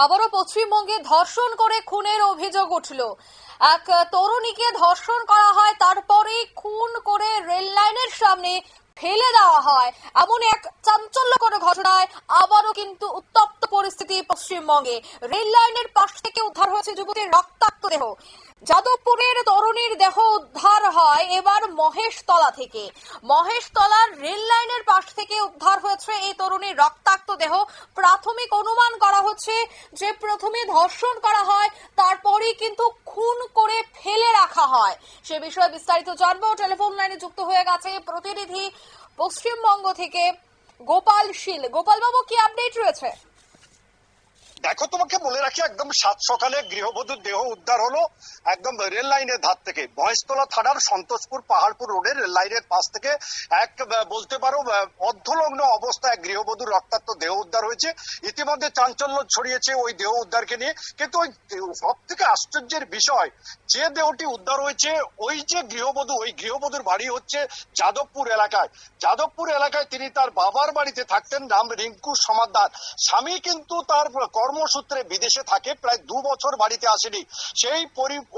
আবারও পশ্চিমবঙ্গে ধর্ষণ করে খুনের অভিযোগ উঠল। এক তরুণীকে ধর্ষণ করা হয়, তারপরে খুন করে রেল লাইনের সামনে ফেলে দেওয়া হয়। এমন এক চাঞ্চল্যকর ঘটনায় আবারও কিন্তু উত্তপ্ত পরিস্থিতি পশ্চিমবঙ্গে। রেল লাইনের পাশ থেকে উদ্ধার হয়েছে যুবতীর রক্তাক্ত দেহ। যাদবপুরের তরুণীর দেহ উদ্ধার হয় এবার মহেশতলা থেকে। মহেশতলার রেল লাইনের পাশ থেকে উদ্ধার হয়েছে এই তরুণীর রক্তাক্ত দেহ। প্রাথমিক অনুমান করা হচ্ছে যে প্রথমে ধর্ষণ করা হয়, তারপরেই কিন্তু খুন করে ফেলে রাখা হয়। সে বিষয়ে বিস্তারিত জানবো। টেলিফোন লাইনে যুক্ত হয়ে গেছে প্রতিনিধি পশ্চিমবঙ্গ থেকে গোপাল শীল। গোপাল বাবু, কি আপডেট রয়েছে? দেখো, তোমাকে বলে রাখি, একদম সাত সকালে গৃহবধূর দেহ উদ্ধার হলো একদম রেল লাইনের ধার থেকে। মহেশতলা থানার সন্তোষপুর পাহাড়পুর রোডের রেল লাইনের পাশ থেকে এক বলতে পারো অর্ধলগ্ন অবস্থায় এক গৃহবধূর রক্তাক্ত দেহ উদ্ধার হয়েছে। ইতিমধ্যে চাঞ্চল্য ছড়িয়েছে ওই দেহ উদ্ধারকে নিয়ে। কিন্তু ওই সব থেকে আশ্চর্যের বিষয়, যে দেহটি উদ্ধার হয়েছে ওই যে গৃহবধূ, ওই গৃহবধূর বাড়ি হচ্ছে যাদবপুর এলাকায়। যাদবপুর এলাকায় তিনি তার বাবার বাড়িতে থাকতেন, নাম রিঙ্কু সমাদ্দার। স্বামী কিন্তু তার কর্মসূত্রে বিদেশে থাকে, প্রায় 2 বছর বাড়িতে আসেনি।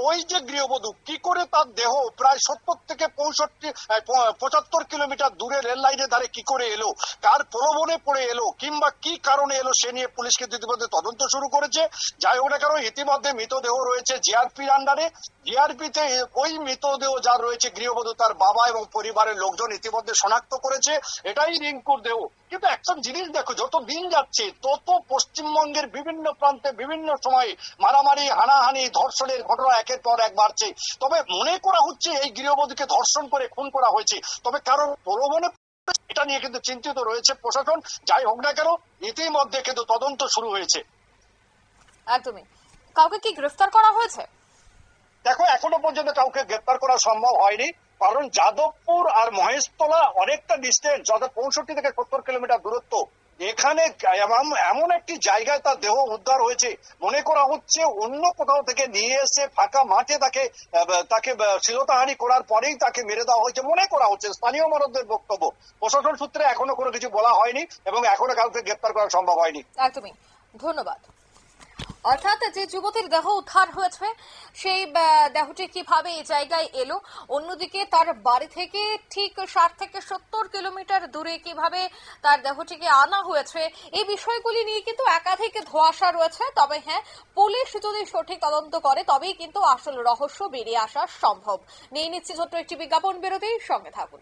ওই যে গৃহবধূ কি করে তার দেহ প্রায় 70 থেকে 75 কিলোমিটার দূরে রেল লাইনের ধারে কি করে এলো, কার প্রলোভনে পড়ে এলো, কিংবা কি কারণে এলো, সে নিয়ে পুলিশ কিন্তু ইতিমধ্যে তদন্ত শুরু করেছে। যাই হোক না কেন, ইতিমধ্যে মৃতদেহ রয়েছে জিআরপির আন্ডারে। জিআরপিতে ওই মৃতদেহ যার রয়েছে গৃহবধূ, তার বাবা এবং পরিবারের লোকজন ইতিমধ্যে শনাক্ত করেছে এটাই রিঙ্কুর দেহ। কিন্তু একটা জিনিস দেখো, যত দিন যাচ্ছে তত পশ্চিমবঙ্গের বিভিন্ন প্রান্তে বিভিন্ন সময়ে মারামারি, হানাহানি, ধর্ষণের ঘটনা একের পর এক বাড়ছে। তবে মনে করা হচ্ছে এই গৃহবধূকে ধর্ষণ করে খুন করা হয়েছে, তবে কারণ প্রলোভনে এটা নিয়ে কিন্তু চিন্তিত রয়েছে প্রশাসন। যাই হোক না কেন, ইতিমধ্যে কিন্তু তদন্ত শুরু হয়েছে। একদমই। কাউকে কি গ্রেফতার করা হয়েছে? দেখো, এখনো পর্যন্ত কাউকে গ্রেপ্তার করা সম্ভব হয়নি, কারণ যাদবপুর আর মহেশতলা অনেকটা ডিস্টেন্স, অর্থাৎ 65 থেকে 70 কিলোমিটার দূরত্ব। এখানে এমন একটি জায়গায় তার দেহ উদ্ধার হয়েছে, মনে করা হচ্ছে অন্য কোথাও থেকে নিয়ে এসে ফাঁকা মাঠে তাকে শ্লীলতাহানি করার পরেই তাকে মেরে দেওয়া হয়েছে মনে করা হচ্ছে, স্থানীয় মানুষদের বক্তব্য। প্রশাসন সূত্রে এখনো কোনো কিছু বলা হয়নি এবং এখনো কাউকে গ্রেপ্তার করা সম্ভব হয়নি। একদমই। ধন্যবাদ। অর্থাৎ যে যুবতীর দেহ উদ্ধার হয়েছে, সেই দেহটি কিভাবে এই জায়গায় এলো, অন্যদিকে তার বাড়ি থেকে ঠিক 60 থেকে 70 কিলোমিটার দূরে কিভাবে তার দেহটিকে আনা হয়েছে, এই বিষয়গুলি নিয়ে কিন্তু একাধিক ধোঁয়াশা রয়েছে। তবে হ্যাঁ, পুলিশ যদি সঠিক তদন্ত করে তবেই কিন্তু আসল রহস্য বেরিয়ে আসা সম্ভব। নিয়ে নিচ্ছি ছোট্ট একটি বিজ্ঞাপন বিরতি, সঙ্গে থাকুন।